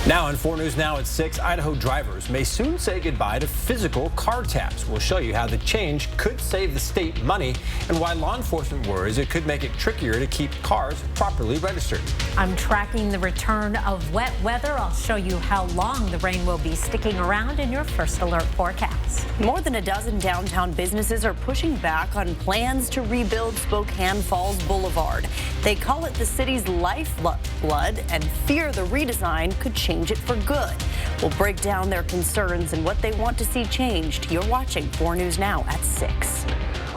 Now on 4 News Now at 6, Idaho drivers may soon say goodbye to physical car tabs. We'll show you how the change could save the state money and why law enforcement worries it could make it trickier to keep cars properly registered. I'm tracking the return of wet weather. I'll show you how long the rain will be sticking around in your first alert forecast. More than a dozen downtown businesses are pushing back on plans to rebuild Spokane Falls Boulevard. They call it the city's lifeblood and fear the redesign could change it for good. We'll break down their concerns and what they want to see changed. You're watching 4 News Now at 6.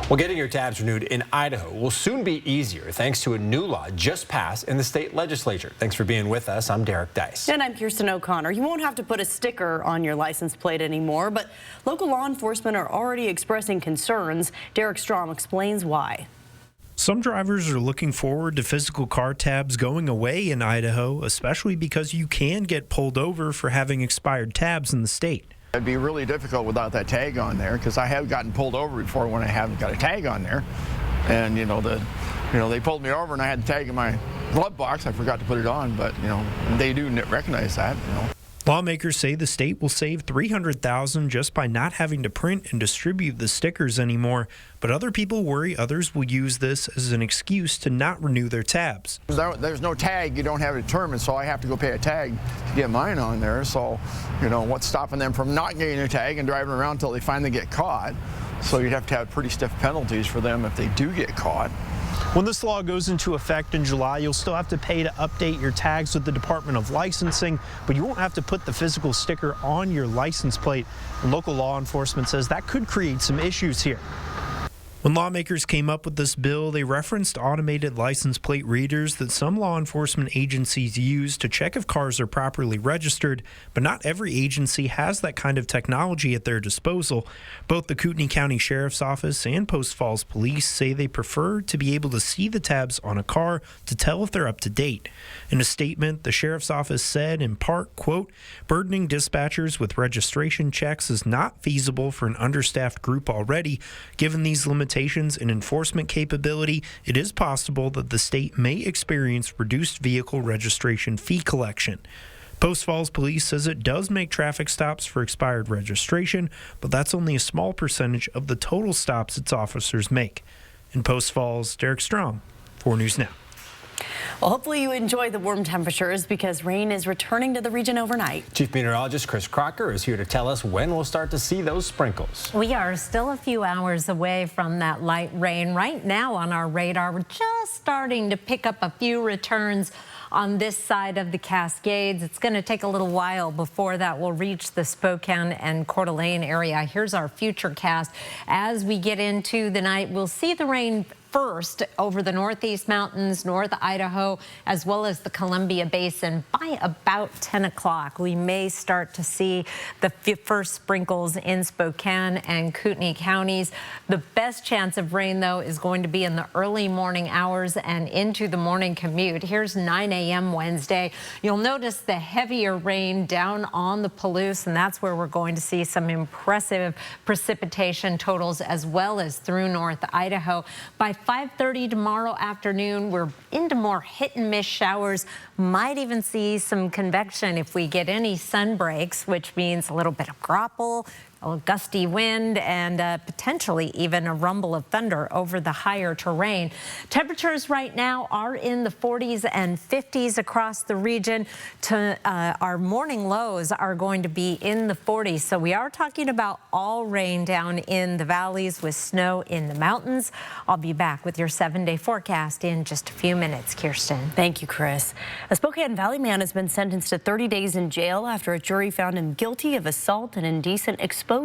Well, getting your tabs renewed in Idaho will soon be easier thanks to a new law just passed in the state legislature. Thanks for being with us. I'm Derek Dice. And I'm Kirsten O'Connor. You won't have to put a sticker on your license plate anymore, but local law enforcement are already expressing concerns. Derek Strom explains why. Some drivers are looking forward to physical car tabs going away in Idaho, especially because you can get pulled over for having expired tabs in the state. It'd be really difficult without that tag on there, because I have gotten pulled over before when I haven't got a tag on there. And they pulled me over and I had the tag in my glove box. I forgot to put it on, but they do recognize that. Lawmakers say the state will save $300,000 just by not having to print and distribute the stickers anymore, but other people worry others will use this as an excuse to not renew their tabs. There's no tag, you don't have it determined, so I have to go pay a tag to get mine on there. So, what's stopping them from not getting a tag and driving around until they finally get caught? So you'd have to have pretty stiff penalties for them if they do get caught. When this law goes into effect in July, you'll still have to pay to update your tags with the Department of Licensing, but you won't have to put the physical sticker on your license plate. And local law enforcement says that could create some issues here. When lawmakers came up with this bill, they referenced automated license plate readers that some law enforcement agencies use to check if cars are properly registered, but not every agency has that kind of technology at their disposal. Both the Kootenai County Sheriff's Office and Post Falls Police say they prefer to be able to see the tabs on a car to tell if they're up to date. In a statement, the Sheriff's Office said, in part, quote, "Burdening dispatchers with registration checks is not feasible for an understaffed group already. Given these limitations and enforcement capability, it is possible that the state may experience reduced vehicle registration fee collection." Post Falls Police says it does make traffic stops for expired registration, but that's only a small percentage of the total stops its officers make. In Post Falls, Derek Strom, 4 News Now. Well, hopefully you enjoy the warm temperatures because rain is returning to the region overnight. Chief Meteorologist Chris Crocker is here to tell us when we'll start to see those sprinkles. We are still a few hours away from that light rain. Right now on our radar, we're just starting to pick up a few returns on this side of the Cascades. It's going to take a little while before that will reach the Spokane and Coeur d'Alene area. Here's our futurecast. As we get into the night, we'll see the rain first over the Northeast Mountains, North Idaho, as well as the Columbia Basin. By about 10 o'clock, we may start to see the first sprinkles in Spokane and Kootenai counties. The best chance of rain, though, is going to be in the early morning hours and into the morning commute. Here's 9 a.m. Wednesday. You'll notice the heavier rain down on the Palouse, and that's where we're going to see some impressive precipitation totals as well as through North Idaho. By 5:30 tomorrow afternoon, we're into more hit and miss showers. Might even see some convection if we get any sun breaks, which means a little bit of grapple, a gusty wind, and potentially even a rumble of thunder over the higher terrain. Temperatures right now are in the 40s and 50s across the region. Our morning lows are going to be in the 40s. So we are talking about all rain down in the valleys with snow in the mountains. I'll be back with your 7-day forecast in just a few minutes. Kirsten. Thank you, Chris. A Spokane Valley man has been sentenced to 30 days in jail after a jury found him guilty of assault and indecent exposure.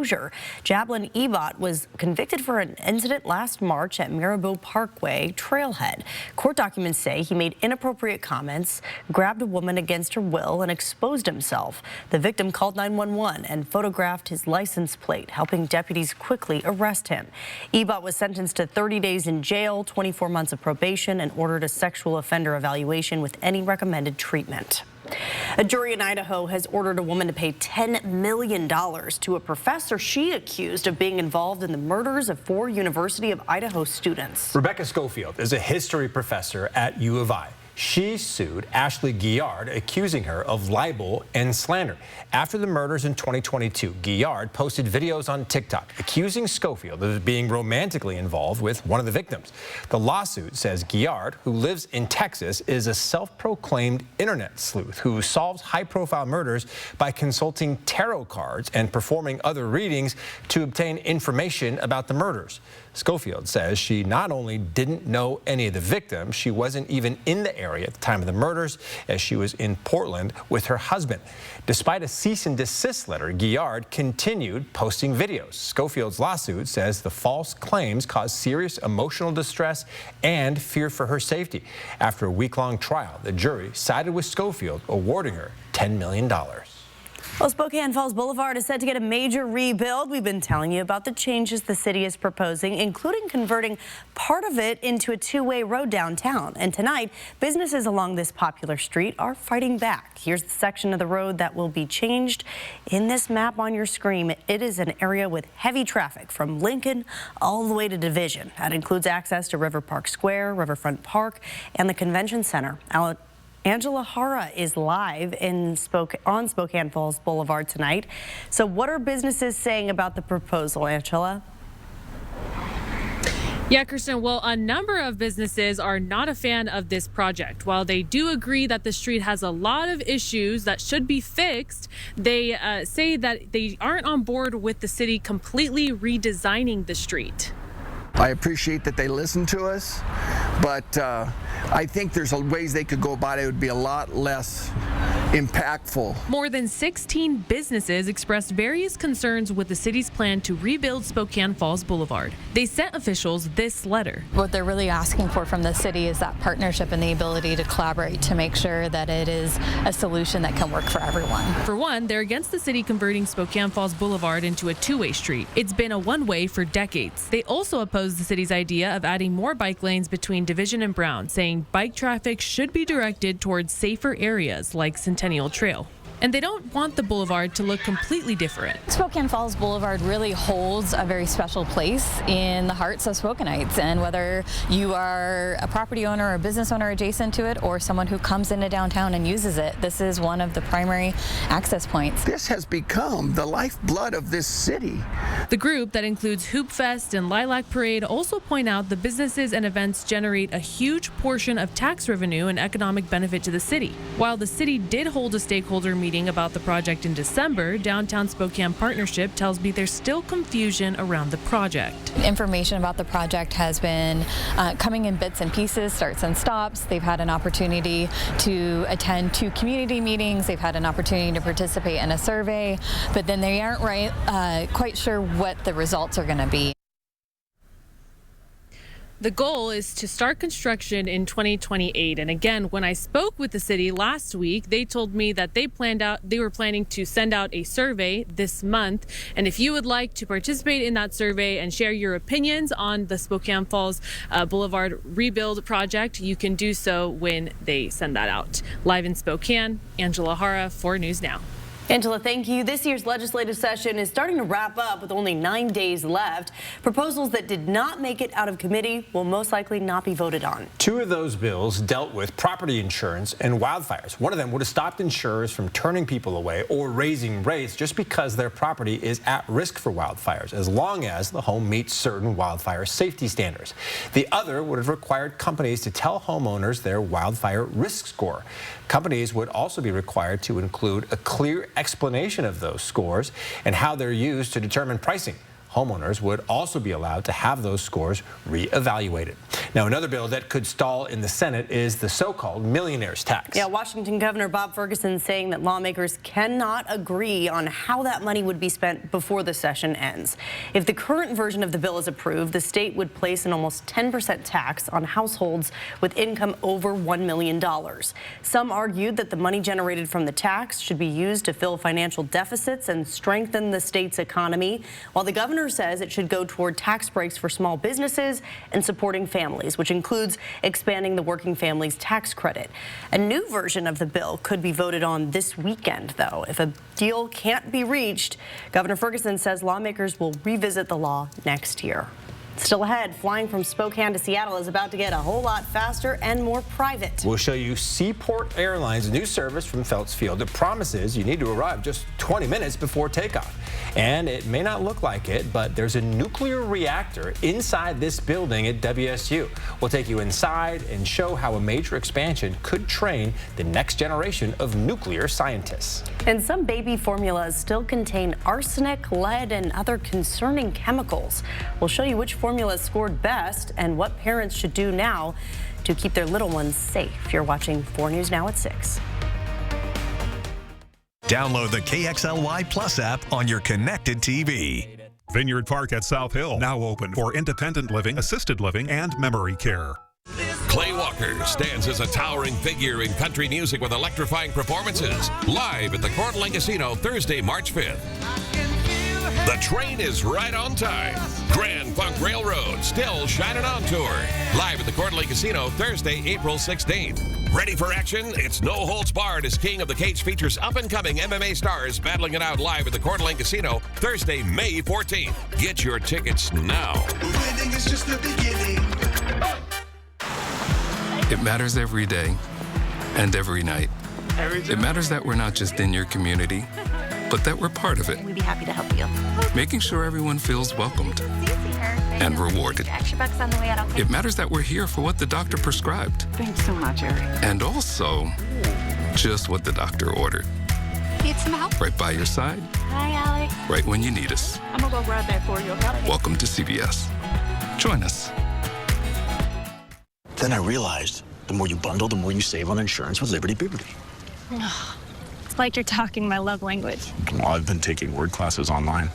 Jablin Ebot was convicted for an incident last March at Mirabeau Parkway Trailhead. Court documents say he made inappropriate comments, grabbed a woman against her will, and exposed himself. The victim called 911 and photographed his license plate, helping deputies quickly arrest him. Ebot was sentenced to 30 days in jail, 24 months of probation, and ordered a sexual offender evaluation with any recommended treatment. A jury in Idaho has ordered a woman to pay $10 million to a professor she accused of being involved in the murders of 4 University of Idaho students. Rebecca Schofield is a history professor at U of I. She sued Ashley Guillard, accusing her of libel and slander. After the murders in 2022, Guillard posted videos on TikTok accusing Schofield of being romantically involved with one of the victims. The lawsuit says Guillard, who lives in Texas, is a self-proclaimed internet sleuth who solves high-profile murders by consulting tarot cards and performing other readings to obtain information about the murders. Schofield says she not only didn't know any of the victims, she wasn't even in the area at the time of the murders, as she was in Portland with her husband. Despite a cease and desist letter, Guillard continued posting videos. Schofield's lawsuit says the false claims caused serious emotional distress and fear for her safety. After a week-long trial, the jury sided with Schofield, awarding her $10 million. Well, Spokane Falls Boulevard is set to get a major rebuild. We've been telling you about the changes the city is proposing, including converting part of it into a two-way road downtown. And tonight, businesses along this popular street are fighting back. Here's the section of the road that will be changed in this map on your screen. It is an area with heavy traffic from Lincoln all the way to Division. That includes access to River Park Square, Riverfront Park, and the Convention Center. Angela Hara is live on Spokane Falls Boulevard tonight. So what are businesses saying about the proposal, Angela? Yeah, Kristen, well, a number of businesses are not a fan of this project. While they do agree that the street has a lot of issues that should be fixed, they say that they aren't on board with the city completely redesigning the street. I appreciate that they listen to us, but I think there's ways they could go about it. It would be a lot less impactful. More than 16 businesses expressed various concerns with the city's plan to rebuild Spokane Falls Boulevard. They sent officials this letter. What they're really asking for from the city is that partnership and the ability to collaborate to make sure that it is a solution that can work for everyone. For one, they're against the city converting Spokane Falls Boulevard into a two-way street. It's been a one-way for decades. They also oppose the city's idea of adding more bike lanes between Division and Brown, saying bike traffic should be directed towards safer areas like Centennial Trail. And they don't want the boulevard to look completely different. Spokane Falls Boulevard really holds a very special place in the hearts of Spokaneites, and whether you are a property owner or a business owner adjacent to it or someone who comes into downtown and uses it, this is one of the primary access points. This has become the lifeblood of this city. The group that includes Hoop Fest and Lilac Parade also point out the businesses and events generate a huge portion of tax revenue and economic benefit to the city. While the city did hold a stakeholder meeting about the project in December, Downtown Spokane Partnership tells me there's still confusion around the project. Information about the project has been coming in bits and pieces, starts and stops. They've had an opportunity to attend 2 community meetings. They've had an opportunity to participate in a survey, but then they aren't quite sure what the results are going to be. The goal is to start construction in 2028. And again, when I spoke with the city last week, they told me that they were planning to send out a survey this month. And if you would like to participate in that survey and share your opinions on the Spokane Falls Boulevard rebuild project, you can do so when they send that out. Live in Spokane, Angela Hara, 4 News Now. Angela, thank you. This year's legislative session is starting to wrap up with only 9 days left. Proposals that did not make it out of committee will most likely not be voted on. 2 of those bills dealt with property insurance and wildfires. One of them would have stopped insurers from turning people away or raising rates just because their property is at risk for wildfires, as long as the home meets certain wildfire safety standards. The other would have required companies to tell homeowners their wildfire risk score. Companies would also be required to include a clear explanation of those scores and how they're used to determine pricing. Homeowners would also be allowed to have those scores reevaluated. Now, another bill that could stall in the Senate is the so-called millionaire's tax. Yeah, Washington Governor Bob Ferguson saying that lawmakers cannot agree on how that money would be spent before the session ends. If the current version of the bill is approved, the state would place an almost 10% tax on households with income over $1 million. Some argued that the money generated from the tax should be used to fill financial deficits and strengthen the state's economy, while the governor says it should go toward tax breaks for small businesses and supporting families, which includes expanding the working families tax credit. A new version of the bill could be voted on this weekend, though. If a deal can't be reached, Governor Ferguson says lawmakers will revisit the law next year. Still ahead, flying from Spokane to Seattle is about to get a whole lot faster and more private. We'll show you Seaport Airlines' new service from Phelps Field. It promises you need to arrive just 20 minutes before takeoff. And it may not look like it, but there's a nuclear reactor inside this building at WSU. We'll take you inside and show how a major expansion could train the next generation of nuclear scientists. And some baby formulas still contain arsenic, lead, and other concerning chemicals. We'll show you which formula scored best and what parents should do now to keep their little ones safe. You're watching 4 News Now at 6. Download the KXLY Plus app on your connected TV. Vineyard Park at South Hill, now open for independent living, assisted living, and memory care. Clay Walker stands as a towering figure in country music with electrifying performances. Live at the Coeur d'Alene Casino Thursday, March 5th. The train is right on time. Grand Funk Railroad still shining on tour. Live at the Coeur d'Alene Casino Thursday, April 16th. Ready for action? It's no holds barred as King of the Cage features up-and-coming MMA stars battling it out live at the Coeur d'Alene Casino Thursday, May 14th. Get your tickets now. Winning is just the beginning. It matters every day and every night. It matters that we're not just in your community, but that we're part of it. We'd be happy to help you. Making sure everyone feels welcomed and rewarded. Extra bucks on the way out. It matters that we're here for what the doctor prescribed. Thanks so much, Eric. And also, just what the doctor ordered. Need some help? Right by your side. Hi, Alex. Right when you need us. I'm gonna go grab that for you, okay? Welcome to CVS. Join us. Then I realized the more you bundle, the more you save on insurance with Liberty Booty. It's like you're talking my love language. Well, I've been taking word classes online.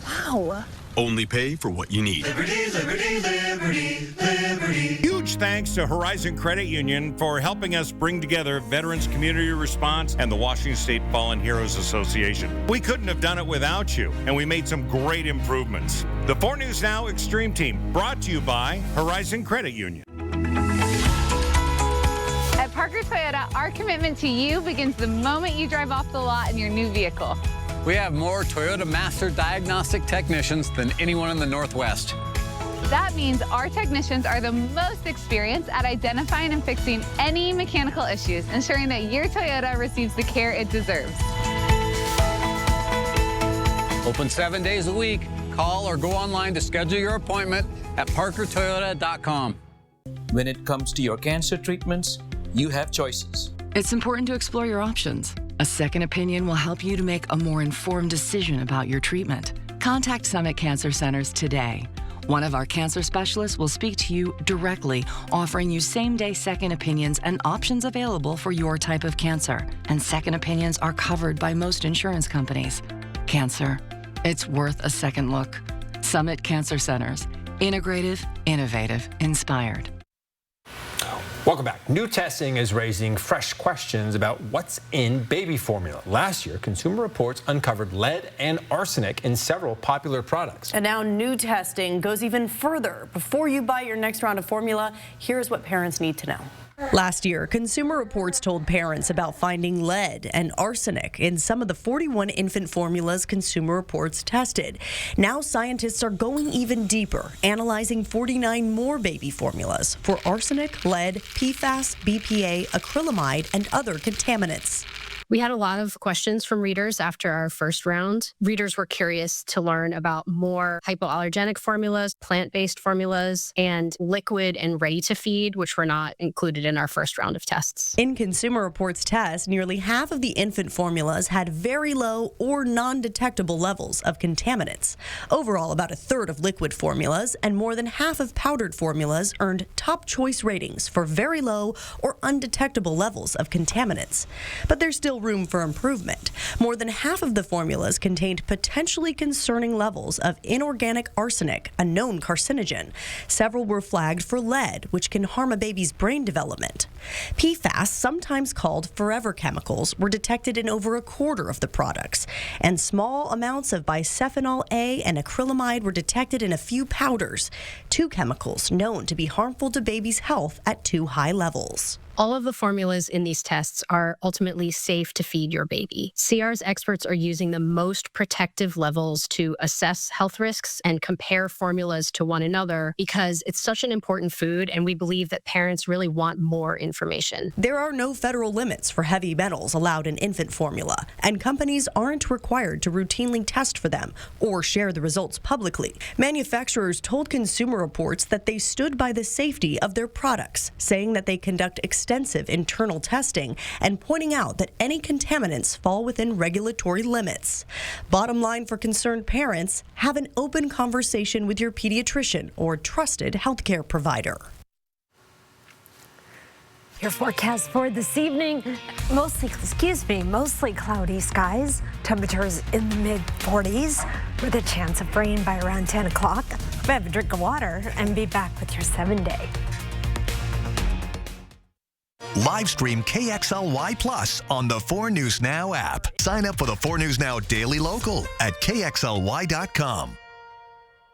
Wow. Only pay for what you need. Liberty, liberty, liberty, liberty. Huge thanks to Horizon Credit Union for helping us bring together Veterans Community Response and the Washington State Fallen Heroes Association. We couldn't have done it without you, and we made some great improvements. The 4 News Now Extreme Team, brought to you by Horizon Credit Union. At Parker Toyota, our commitment to you begins the moment you drive off the lot in your new vehicle. We have more Toyota Master Diagnostic technicians than anyone in the Northwest. That means our technicians are the most experienced at identifying and fixing any mechanical issues, ensuring that your Toyota receives the care it deserves. Open 7 days a week. Call or go online to schedule your appointment at parkertoyota.com. When it comes to your cancer treatments, you have choices. It's important to explore your options. A second opinion will help you to make a more informed decision about your treatment. Contact Summit Cancer Centers today. One of our cancer specialists will speak to you directly, offering you same-day second opinions and options available for your type of cancer. And second opinions are covered by most insurance companies. Cancer, it's worth a second look. Summit Cancer Centers. Integrative, innovative, inspired. Welcome back. New testing is raising fresh questions about what's in baby formula. Last year, Consumer Reports uncovered lead and arsenic in several popular products. And now new testing goes even further. Before you buy your next round of formula, here's what parents need to know. Last year, Consumer Reports told parents about finding lead and arsenic in some of the 41 infant formulas Consumer Reports tested. Now scientists are going even deeper, analyzing 49 more baby formulas for arsenic, lead, PFAS, BPA, acrylamide, and other contaminants. We had a lot of questions from readers after our first round. Readers were curious to learn about more hypoallergenic formulas, plant-based formulas, and liquid and ready-to-feed, which were not included in our first round of tests. In Consumer Reports tests, nearly half of the infant formulas had very low or non-detectable levels of contaminants. Overall, about a third of liquid formulas and more than half of powdered formulas earned top choice ratings for very low or undetectable levels of contaminants. But there's still room for improvement. More than half of the formulas contained potentially concerning levels of inorganic arsenic, a known carcinogen. Several were flagged for lead, which can harm a baby's brain development. PFAS, sometimes called forever chemicals, were detected in over a quarter of the products, and small amounts of bisphenol A and acrylamide were detected in a few powders, two chemicals known to be harmful to babies' health at too high levels. All of the formulas in these tests are ultimately safe to feed your baby. CR's experts are using the most protective levels to assess health risks and compare formulas to one another because it's such an important food, and we believe that parents really want more information. There are no federal limits for heavy metals allowed in infant formula, and companies aren't required to routinely test for them or share the results publicly. Manufacturers told Consumer Reports that they stood by the safety of their products, saying that they conduct extensive internal testing and pointing out that any contaminants fall within regulatory limits. Bottom line for concerned parents, have an open conversation with your pediatrician or trusted healthcare provider. Your forecast for this evening, mostly cloudy skies. Temperatures in the mid-40s with a chance of rain by around 10 o'clock. Have a drink of water and be back with your 7-day. Live stream KXLY Plus on the 4 News Now app. Sign up for the 4 News Now Daily Local at KXLY.com.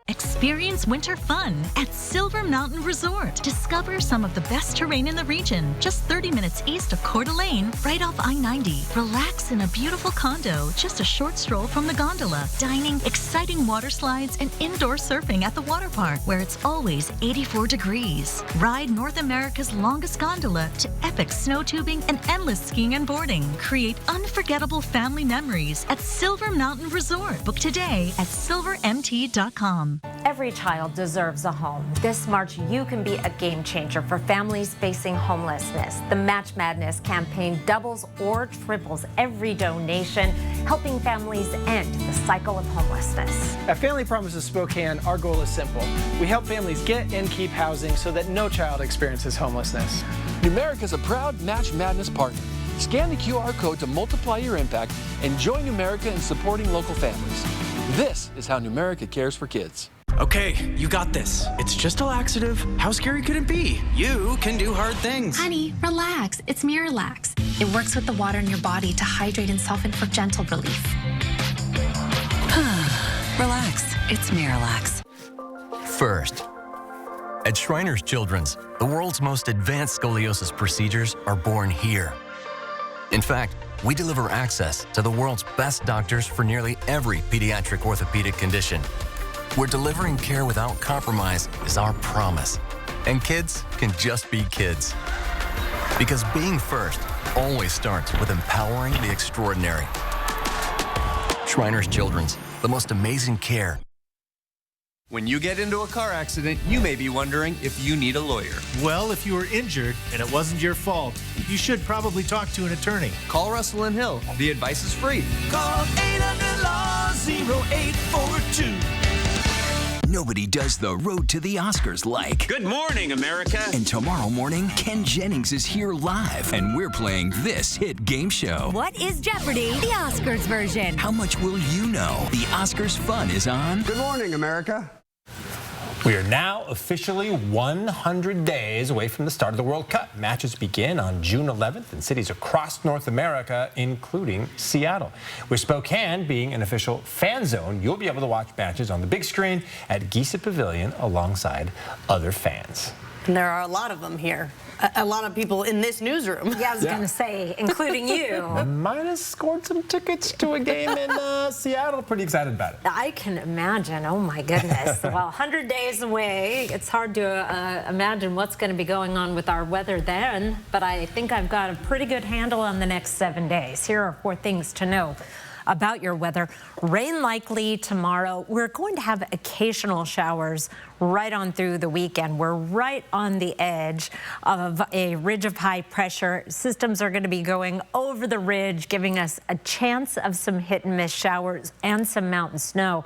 Experience winter fun at Silver Mountain Resort. Discover some of the best terrain in the region, just 30 minutes east of Coeur d'Alene, right off I-90. Relax in a beautiful condo, just a short stroll from the gondola. Dining, exciting water slides, and indoor surfing at the water park, where it's always 84 degrees. Ride North America's longest gondola to epic snow tubing and endless skiing and boarding. Create unforgettable family memories at Silver Mountain Resort. Book today at silvermt.com. Every child deserves a home. This March, you can be a game changer for families facing homelessness. The Match Madness campaign doubles or triples every donation, helping families end the cycle of homelessness. At Family Promises Spokane, our goal is simple. We help families get and keep housing so that no child experiences homelessness. Numerica is a proud Match Madness partner. Scan the QR code to multiply your impact and join Numerica in supporting local families. This is how Numerica cares for kids. Okay, you got this. It's just a laxative. How scary could it be? You can do hard things. Honey, relax. It's Miralax. It works with the water in your body to hydrate and soften for gentle relief. Relax. It's Miralax. First, at Shriners Children's, the world's most advanced scoliosis procedures are born here. In fact, we deliver access to the world's best doctors for nearly every pediatric orthopedic condition. Where delivering care without compromise is our promise. And kids can just be kids. Because being first always starts with empowering the extraordinary. Shriners Children's, the most amazing care. When you get into a car accident, you may be wondering if you need a lawyer. Well, if you were injured and it wasn't your fault, you should probably talk to an attorney. Call Russell and Hill. The advice is free. Call 800-LAW-0842. Nobody does the road to the Oscars like. Good morning, America. And tomorrow morning, Ken Jennings is here live, and we're playing this hit game show. What is Jeopardy? The Oscars version. How much will you know? The Oscars fun is on. Good morning, America. We are now officially 100 days away from the start of the World Cup. Matches begin on June 11th in cities across North America, including Seattle. With Spokane being an official fan zone, you'll be able to watch matches on the big screen at Giesa Pavilion alongside other fans. And there are a lot of them here. A lot of people in this newsroom. Yeah, I was going to say, including you. Might have scored some tickets to a game in Seattle. Pretty excited about it. I can imagine. Oh, my goodness. Well, 100 days away. It's hard to imagine what's going to be going on with our weather then. But I think I've got a pretty good handle on the next 7 days. Here are 4 things to know about your weather. Rain likely tomorrow. We're going to have occasional showers right on through the weekend. We're right on the edge of a ridge of high pressure. Systems are going to be going over the ridge, giving us a chance of some hit and miss showers and some mountain snow.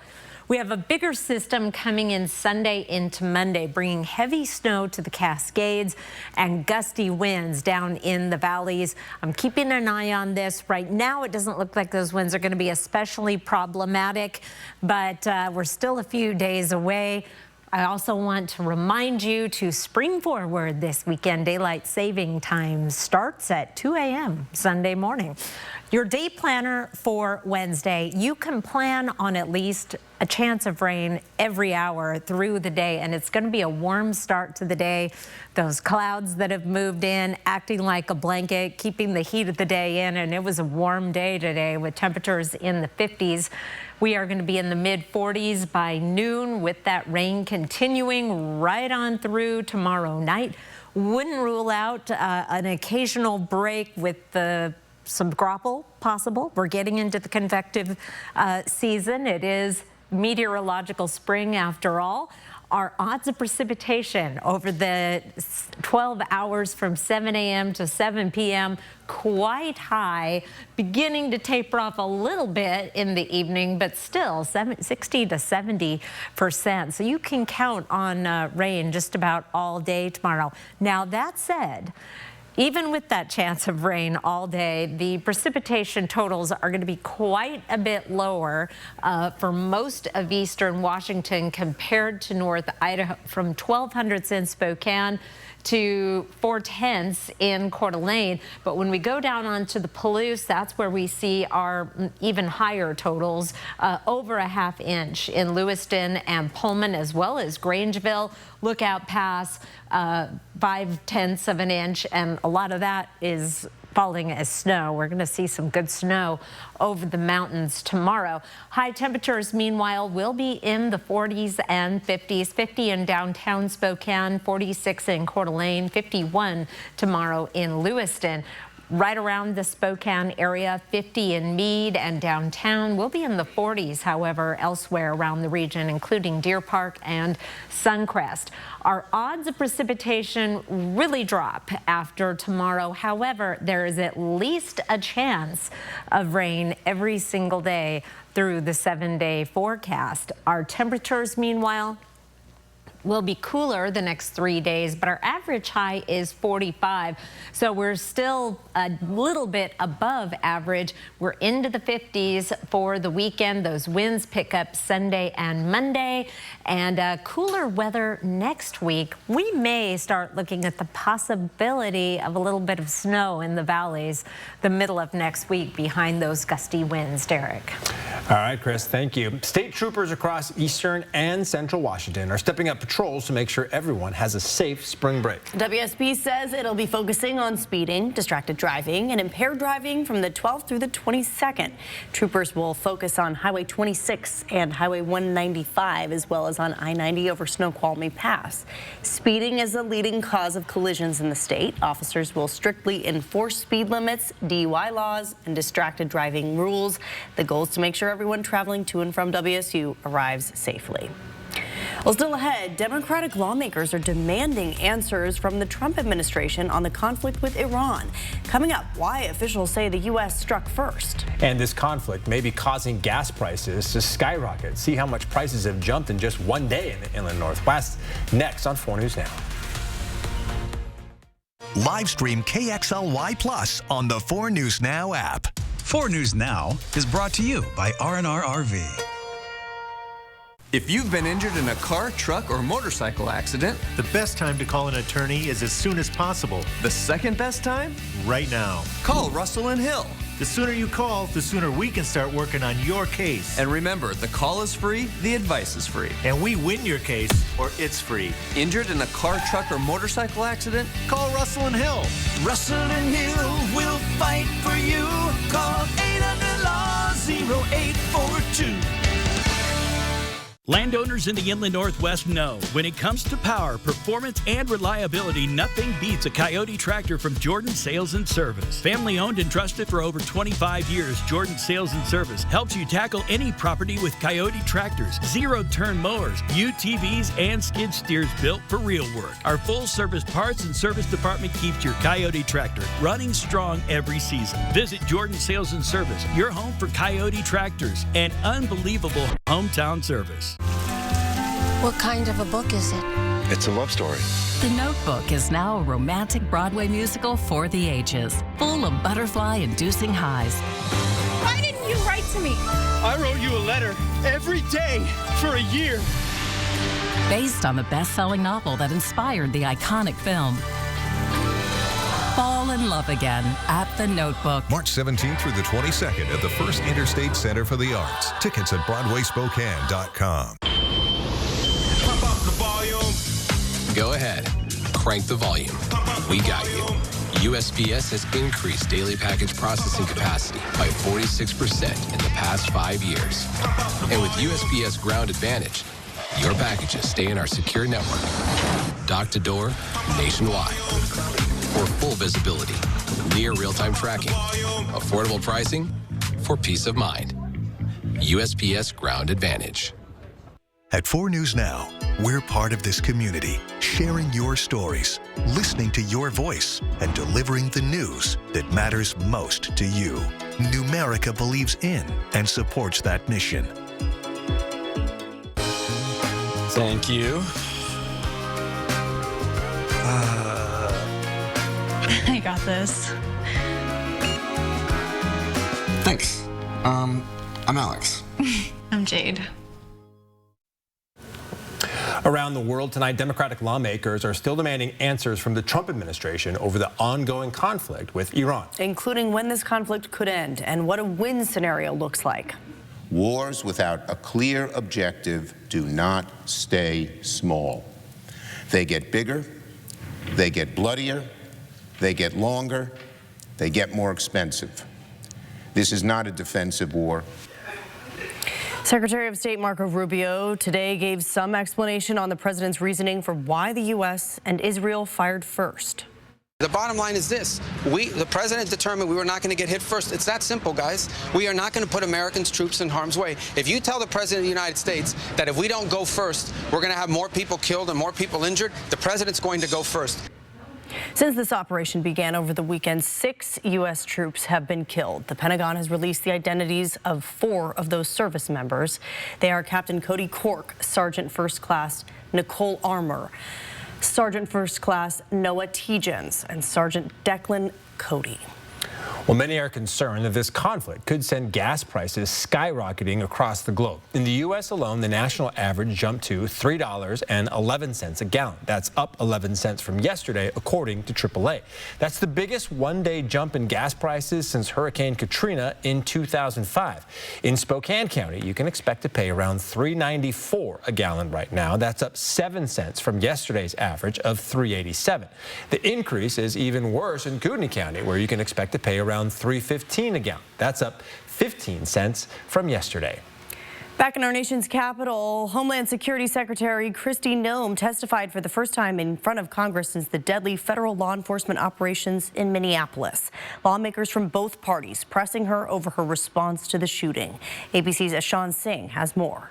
We have a bigger system coming in Sunday into Monday, bringing heavy snow to the Cascades and gusty winds down in the valleys. I'm keeping an eye on this. Right now, it doesn't look like those winds are going to be especially problematic, but we're still a few days away. I also want to remind you to spring forward this weekend. Daylight saving time starts at 2 a.m. Sunday morning. Your day planner for Wednesday, you can plan on at least a chance of rain every hour through the day, and it's going to be a warm start to the day. Those clouds that have moved in, acting like a blanket, keeping the heat of the day in, and it was a warm day today with temperatures in the 50s. We are going to be in the mid-40s by noon with that rain continuing right on through tomorrow night. Wouldn't rule out an occasional break with some graupel possible. We're getting into the convective season. It is meteorological spring after all. Our odds of precipitation over the 12 hours from 7 a.m. to 7 p.m. quite high, beginning to taper off a little bit in the evening, but still 60 to 70%. So you can count on rain just about all day tomorrow. Now, that said, even with that chance of rain all day, the precipitation totals are going to be quite a bit lower for most of eastern Washington compared to North Idaho, from 1200s in Spokane to 4/10 in Coeur d'Alene. But when we go down onto the Palouse, that's where we see our even higher totals, over a ½ inch in Lewiston and Pullman, as well as Grangeville, Lookout Pass, 5/10 of an inch, and a lot of that is falling as snow. We're going to see some good snow over the mountains tomorrow. High temperatures, meanwhile, will be in the 40s and 50s. 50 in downtown Spokane, 46 in Coeur d'Alene, 51 tomorrow in Lewiston. Right around the Spokane area, 50 in Meade and downtown. We'll be in the 40s, however, elsewhere around the region, including Deer Park and Suncrest. Our odds of precipitation really drop after tomorrow. However, there is at least a chance of rain every single day through the 7-day forecast. Our temperatures, meanwhile, will be cooler the next 3 days, but our average high is 45. So we're still a little bit above average. We're into the 50s for the weekend. Those winds pick up Sunday and Monday, and cooler weather next week. We may start looking at the possibility of a little bit of snow in the valleys the middle of next week behind those gusty winds, Derek. All right, Chris, thank you. State troopers across eastern and central Washington are stepping up patrols to make sure everyone has a safe spring break. WSB says it'll be focusing on speeding, distracted driving, and impaired driving from the 12th through the 22nd. Troopers will focus on Highway 26 and Highway 195, as well as on I-90 over Snoqualmie Pass. Speeding is the leading cause of collisions in the state. Officers will strictly enforce speed limits, DUI laws, and distracted driving rules. The goal is to make sure everyone traveling to and from WSU arrives safely. Well, still ahead, Democratic lawmakers are demanding answers from the Trump administration on the conflict with Iran. Coming up, why officials say the U.S. struck first. And this conflict may be causing gas prices to skyrocket. See how much prices have jumped in just one day in the Inland Northwest. Next on 4 News Now. Live stream KXLY Plus on the 4 News Now app. 4 News Now is brought to you by R&R RV. If you've been injured in a car, truck, or motorcycle accident, The best time to call an attorney is as soon as possible. the second best time? Right now. Call Russell and Hill. The sooner you call, the sooner we can start working on your case. And remember, the call is free, the advice is free. And we win your case, or it's free. Injured in a car, truck, or motorcycle accident? Call Russell and Hill. Russell and Hill will fight for you. Call 800-LAW-0842. Landowners in the Inland Northwest know when it comes to power, performance, and reliability, nothing beats a Coyote tractor from Jordan Sales and Service. Family owned and trusted for over 25 years, Jordan Sales and Service helps you tackle any property with Coyote tractors, zero-turn mowers, UTVs, and skid steers built for real work. Our full-service parts and service department keeps your Coyote tractor running strong every season. Visit Jordan Sales and Service, your home for Coyote tractors and unbelievable hometown service. What kind of a book is it? It's a love story. The Notebook is now a romantic Broadway musical for the ages, full of butterfly-inducing highs. Why didn't you write to me? I wrote you a letter every day for a year. Based on the best-selling novel that inspired the iconic film. Fall in love again at The Notebook. March 17th through the 22nd at the First Interstate Center for the Arts. Tickets at BroadwaySpokane.com. Pump up the volume. Go ahead. Crank the volume. We got you. USPS has increased daily package processing capacity by 46% in the past 5 years. And with USPS Ground Advantage, your packages stay in our secure network, dock to door, nationwide. For full visibility, near real-time tracking, affordable pricing, for peace of mind. USPS Ground Advantage. At 4 News Now, we're part of this community, sharing your stories, listening to your voice, and delivering the news that matters most to you. Numerica believes in and supports that mission. Thank you. I got this. Thanks. I'm Alex. I'm Jade. Around the world tonight, Democratic lawmakers are still demanding answers from the Trump administration over the ongoing conflict with Iran, including when this conflict could end and what a win scenario looks like. Wars without a clear objective do not stay small. They get bigger, they get bloodier, they get longer, they get more expensive. This is not a defensive war. Secretary of State Marco Rubio today gave some explanation on the president's reasoning for why the U.S. and Israel fired first. The bottom line is this. The president determined we were not going to get hit first. It's that simple, guys. We are not going to put Americans' troops in harm's way. If you tell the president of the United States that if we don't go first, we're going to have more people killed and more people injured, the president's going to go first. Since this operation began over the weekend, 6 U.S. troops have been killed. The Pentagon has released the identities of 4 of those service members. They are Captain Cody Cork, Sergeant First Class Nicole Armour, Sergeant First Class Noah Tegens, and Sergeant Declan Cody. Well, many are concerned that this conflict could send gas prices skyrocketing across the globe. In the U.S. alone, the national average jumped to $3.11 a gallon. That's up 11 cents from yesterday, according to AAA. That's the biggest one-day jump in gas prices since Hurricane Katrina in 2005. In Spokane County, you can expect to pay around $3.94 a gallon right now. That's up 7 cents from yesterday's average of $3.87. The increase is even worse in Kootenai County, where you can expect to pay around $3.15 a gallon. That's up 15 cents from yesterday. Back in our nation's capital, Homeland Security Secretary Kristi Noem testified for the first time in front of Congress since the deadly federal law enforcement operations in Minneapolis. Lawmakers from both parties pressing her over her response to the shooting. ABC's Ashan Singh has more.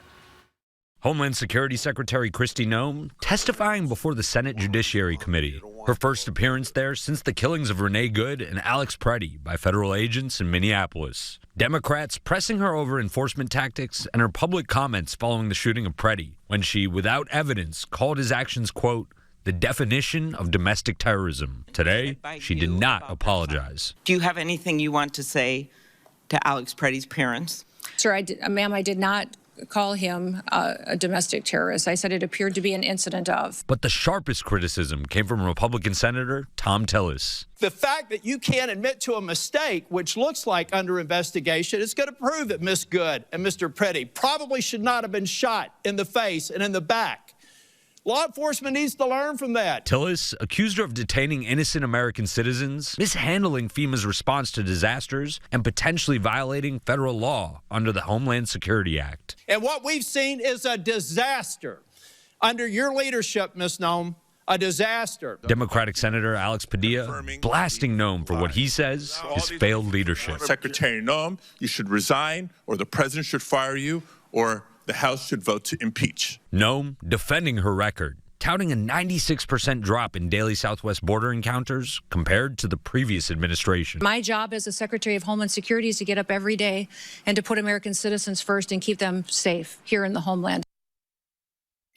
Homeland Security Secretary Kristi Noem testifying before the Senate Judiciary Committee. Her first appearance there since the killings of Renee Good and Alex Preddy by federal agents in Minneapolis. Democrats pressing her over enforcement tactics and her public comments following the shooting of Preddy, when she, without evidence, called his actions, quote, the definition of domestic terrorism. Today, she did not apologize. Do you have anything you want to say to Alex Preddy's parents? Sir, ma'am, I did not call him a domestic terrorist. I said it appeared to be an incident of. But the sharpest criticism came from Republican Senator Thom Tillis. The fact that you can't admit to a mistake, which looks like under investigation, is going to prove that Miss Good and Mr. Preddy probably should not have been shot in the face and in the back. Law enforcement needs to learn from that. Tillis accused her of detaining innocent American citizens, mishandling FEMA's response to disasters, and potentially violating federal law under the Homeland Security Act. And what we've seen is a disaster. Under your leadership, Ms. Noem, a disaster. Democratic Senator Alex Padilla blasting Noem for what he says is failed leadership. Secretary Noem, you should resign, or the president should fire you, or the House should vote to impeach. Noem defending her record, touting a 96% drop in daily Southwest border encounters compared to the previous administration. My job as the Secretary of Homeland Security is to get up every day and to put American citizens first and keep them safe here in the homeland.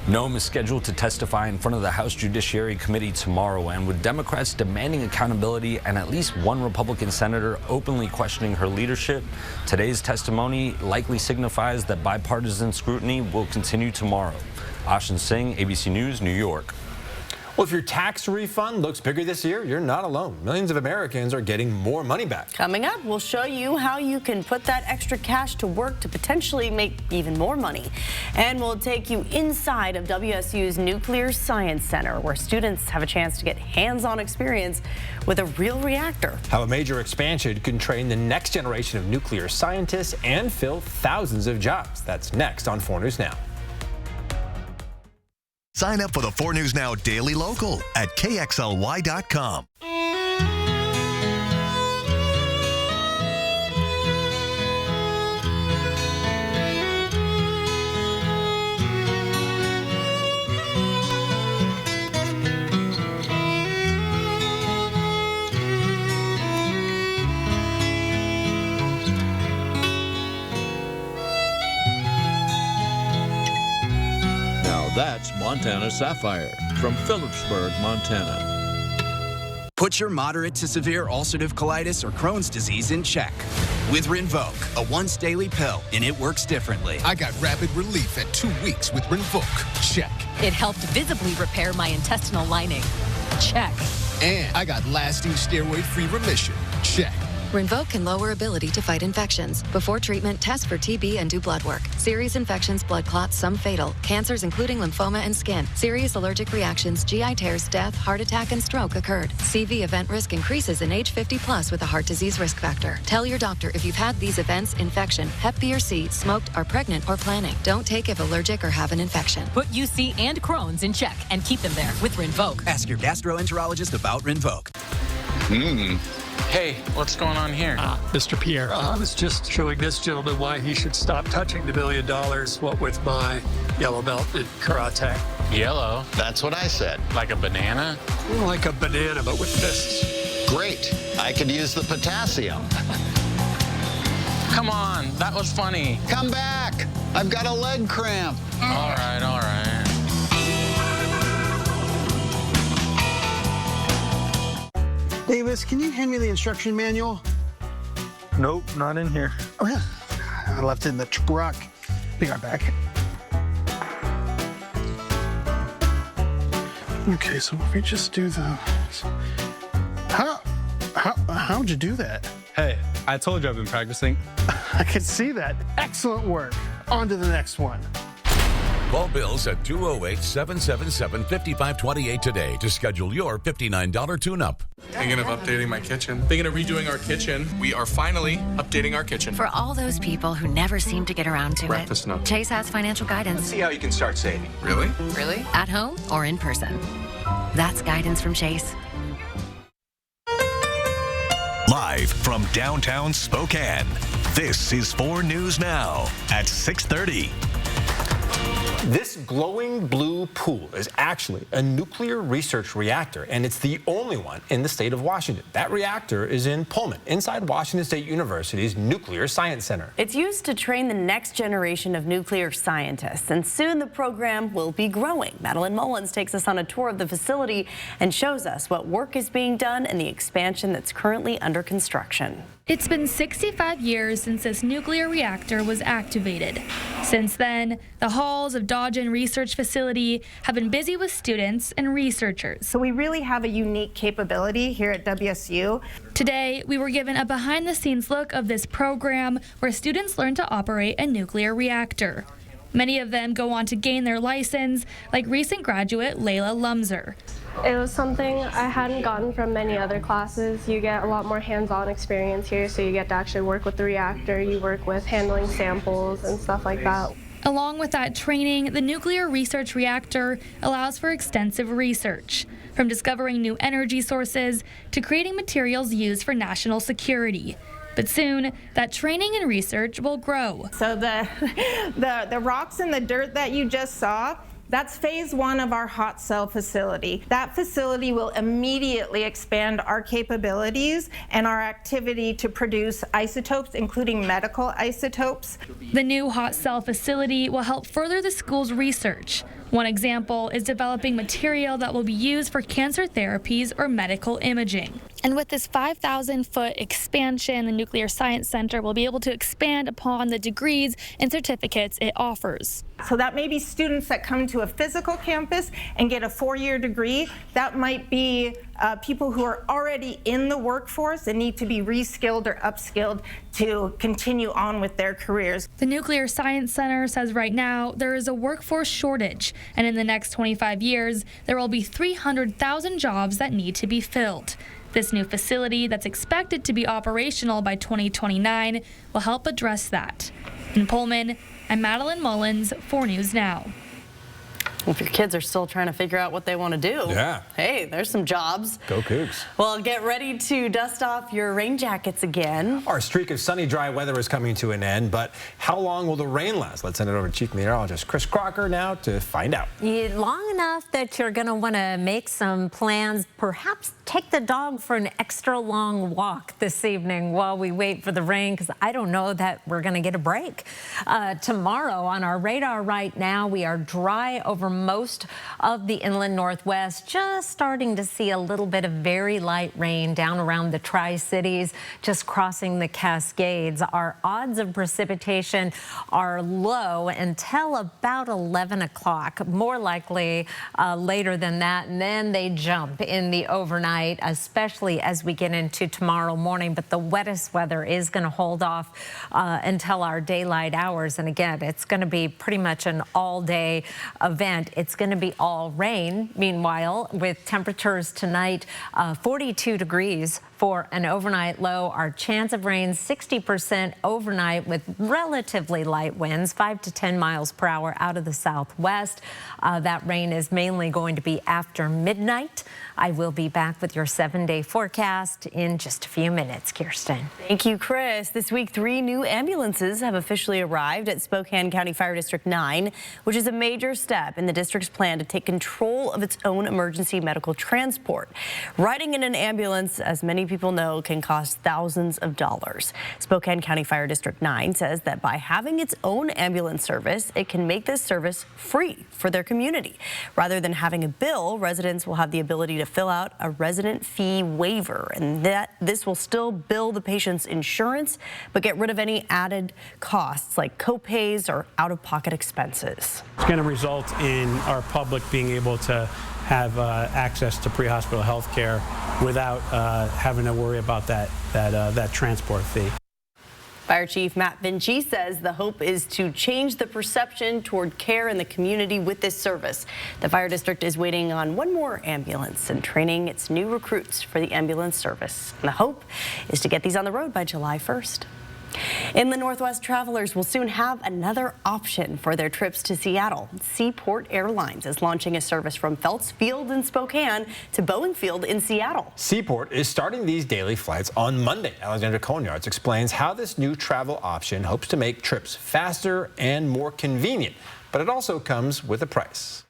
Noem is scheduled to testify in front of the House Judiciary Committee tomorrow, and with Democrats demanding accountability and at least one Republican senator openly questioning her leadership, today's testimony likely signifies that bipartisan scrutiny will continue tomorrow. Ashan Singh, ABC News, New York. Well, if your tax refund looks bigger this year, you're not alone. Millions of Americans are getting more money back. Coming up, we'll show you how you can put that extra cash to work to potentially make even more money. And we'll take you inside of WSU's Nuclear Science Center, where students have a chance to get hands-on experience with a real reactor. How a major expansion can train the next generation of nuclear scientists and fill thousands of jobs. That's next on 4 News Now. Sign up for the 4 News Now Daily Local at KXLY.com. That's Montana Sapphire from Phillipsburg, Montana. Put your moderate to severe ulcerative colitis or Crohn's disease in check with Rinvoq, a once daily pill, and it works differently. I got rapid relief at 2 weeks with Rinvoq. Check. It helped visibly repair my intestinal lining. Check. And I got lasting steroid-free remission. Check. Rinvoq can lower ability to fight infections. Before treatment, test for TB and do blood work. Serious infections, blood clots, some fatal. Cancers including lymphoma and skin. Serious allergic reactions, GI tears, death, heart attack, and stroke occurred. CV event risk increases in age 50 plus with a heart disease risk factor. Tell your doctor if you've had these events, infection, Hep B or C, smoked, are pregnant, or planning. Don't take if allergic or have an infection. Put UC and Crohn's in check and keep them there with Rinvoq. Ask your gastroenterologist about Rinvoq. Hey, what's going on here? Mr. Pierre, I was just showing this gentleman why he should stop touching the $1 million, what with my yellow belt in karate. Yellow? That's what I said. Like a banana? Like a banana, but with fists. Great. I could use the potassium. Come on, that was funny. Come back. I've got a leg cramp. All right, all right. Davis, can you hand me the instruction manual? Nope, not in here. Oh, yeah. I left it in the truck. Be right back. Okay, so if we just do the... How'd you do that? Hey, I told you I've been practicing. I can see that. Excellent work. On to the next one. Call Bills at 208-777-5528 today to schedule your $59 tune-up. Thinking of updating my kitchen. Thinking of redoing our kitchen. We are finally updating our kitchen. For all those people who never seem to get around to Breakfast it, note. Chase has financial guidance. Let's see how you can start saving. Really? Really? At home or in person. That's guidance from Chase. Live from downtown Spokane, this is 4 News Now at 6:30. This glowing blue pool is actually a nuclear research reactor, and it's the only one in the state of Washington. That reactor is in Pullman, inside Washington State University's Nuclear Science Center. It's used to train the next generation of nuclear scientists, and soon the program will be growing. Madeline Mullins takes us on a tour of the facility and shows us what work is being done and the expansion that's currently under construction. It's been 65 years since this nuclear reactor was activated. Since then, the halls of Dodgen Research Facility have been busy with students and researchers. So we really have a unique capability here at WSU. Today, we were given a behind-the-scenes look of this program where students learn to operate a nuclear reactor. Many of them go on to gain their license, like recent graduate Layla Lumser. It was something I hadn't gotten from many other classes. You get a lot more hands-on experience here, so you get to actually work with the reactor, you work with handling samples and stuff like that. Along with that training, the nuclear research reactor allows for extensive research, from discovering new energy sources to creating materials used for national security. But soon, that training and research will grow. So the rocks and the dirt that you just saw, that's phase 1 of our hot cell facility. That facility will immediately expand our capabilities and our activity to produce isotopes, including medical isotopes. The new hot cell facility will help further the school's research. One example is developing material that will be used for cancer therapies or medical imaging. And with this 5,000-foot expansion, the Nuclear Science Center will be able to expand upon the degrees and certificates it offers. So that may be students that come to a physical campus and get a 4-year degree. That might be people who are already in the workforce and need to be reskilled or upskilled to continue on with their careers. The Nuclear Science Center says right now there is a workforce shortage, and in the next 25 years, there will be 300,000 jobs that need to be filled. This new facility that's expected to be operational by 2029 will help address that. In Pullman, I'm Madeline Mullins, 4 News Now. If your kids are still trying to figure out what they want to do, hey, there's some jobs. Go Cougs. Well, get ready to dust off your rain jackets again. Our streak of sunny, dry weather is coming to an end, but how long will the rain last? Let's send it over to Chief Meteorologist Chris Crocker now to find out. Long enough that you're going to want to make some plans, perhaps take the dog for an extra long walk this evening while we wait for the rain, because I don't know that we're going to get a break. Tomorrow on our radar right now, we are dry over most of the inland northwest, just starting to see a little bit of very light rain down around the Tri-Cities, just crossing the Cascades. Our odds of precipitation are low until about 11 o'clock, more likely later than that, and then they jump in the overnight, especially as we get into tomorrow morning. But the wettest weather is going to hold off until our daylight hours, and again, it's going to be pretty much an all-day event. It's going to be all rain. Meanwhile, with temperatures tonight, 42 degrees for an overnight low. Our chance of rain 60% overnight with relatively light winds, 5 to 10 miles per hour out of the southwest. That rain is mainly going to be after midnight. I will be back with your 7-day forecast in just a few minutes, Kirsten. Thank you, Chris. This week, 3 new ambulances have officially arrived at Spokane County Fire District 9, which is a major step in the district's plan to take control of its own emergency medical transport. Riding in an ambulance, as many people know, can cost thousands of dollars. Spokane County Fire District 9 says that by having its own ambulance service, it can make this service free for their community. Rather than having a bill, residents will have the ability to fill out a resident fee waiver, and this will still bill the patient's insurance, but get rid of any added costs like co-pays or out-of-pocket expenses. It's going to result in our public being able to have access to pre-hospital health care without having to worry about that transport fee. Fire Chief Matt Vinci says the hope is to change the perception toward care in the community with this service. The fire district is waiting on one more ambulance and training its new recruits for the ambulance service. And the hope is to get these on the road by July 1st. In the Northwest, travelers will soon have another option for their trips to Seattle. Seaport Airlines is launching a service from Phelps Field in Spokane to Boeing Field in Seattle. Seaport is starting these daily flights on Monday. Alexandra Konyards explains how this new travel option hopes to make trips faster and more convenient, but it also comes with a price.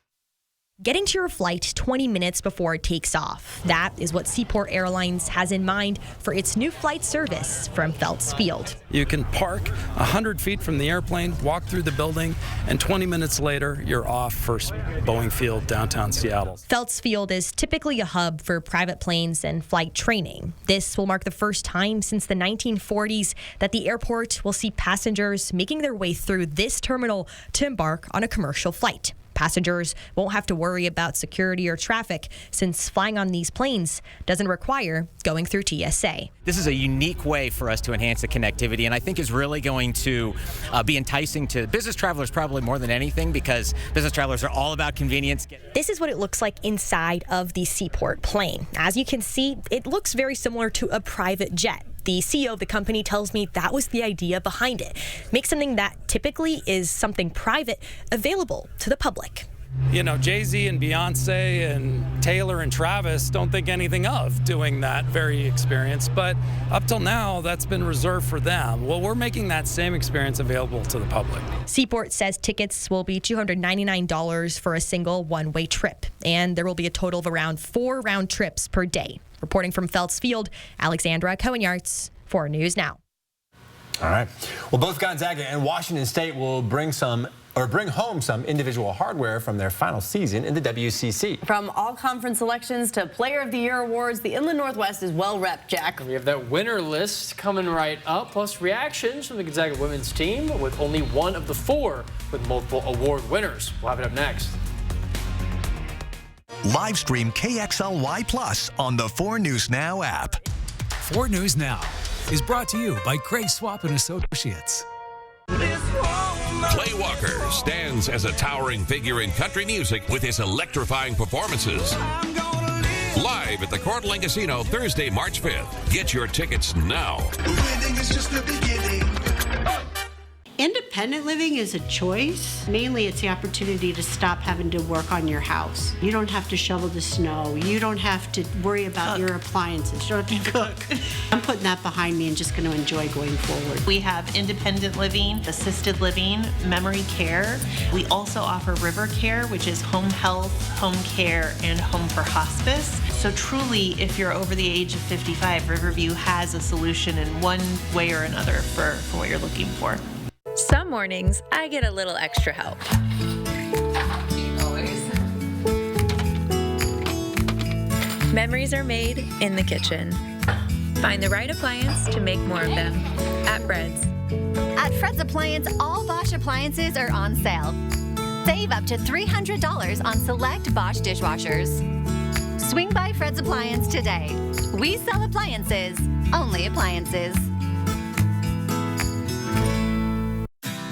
Getting to your flight 20 minutes before it takes off. That is what Seaport Airlines has in mind for its new flight service from Phelps Field. You can park 100 feet from the airplane, walk through the building, and 20 minutes later, you're off for Boeing Field, downtown Seattle. Phelps Field is typically a hub for private planes and flight training. This will mark the first time since the 1940s that the airport will see passengers making their way through this terminal to embark on a commercial flight. Passengers won't have to worry about security or traffic since flying on these planes doesn't require going through TSA. This is a unique way for us to enhance the connectivity, and I think is really going to be enticing to business travelers probably more than anything, because business travelers are all about convenience. This is what it looks like inside of the Seaport plane. As you can see, it looks very similar to a private jet. The CEO of the company tells me that was the idea behind it. Make something that typically is something private available to the public. You know, Jay-Z and Beyonce and Taylor and Travis don't think anything of doing that very experience, but up till now, that's been reserved for them. Well, we're making that same experience available to the public. Seaport says tickets will be $299 for a single one-way trip, and there will be a total of around 4 round trips per day. Reporting from Phelps Field, Alexandra Konyards, 4 News Now. All right. Well, both Gonzaga and Washington State will bring home some individual hardware from their final season in the WCC. From all conference selections to Player of the Year awards, the Inland Northwest is well repped, Jack. We have that winner list coming right up, plus reactions from the Gonzaga women's team with only one of the 4 with multiple award winners. We'll have it up next. Live stream KXLY Plus on the 4 News Now app. 4 News Now is brought to you by Craig Swap and Associates. Clay Walker stands as a towering figure in country music with his electrifying performances. Live at the Coeur d'Alene Casino Thursday, March 5th. Get your tickets now. Winning is just the beginning. Independent living is a choice. Mainly, it's the opportunity to stop having to work on your house. You don't have to shovel the snow. You don't have to worry about your appliances. You don't have to cook. I'm putting that behind me and just going to enjoy going forward. We have independent living, assisted living, memory care. We also offer River Care, which is home health, home care, and home for hospice. So truly, if you're over the age of 55, Riverview has a solution in one way or another for what you're looking for. Some mornings, I get a little extra help. Memories are made in the kitchen. Find the right appliance to make more of them at Fred's. At Fred's Appliance, all Bosch appliances are on sale. Save up to $300 on select Bosch dishwashers. Swing by Fred's Appliance today. We sell appliances, only appliances.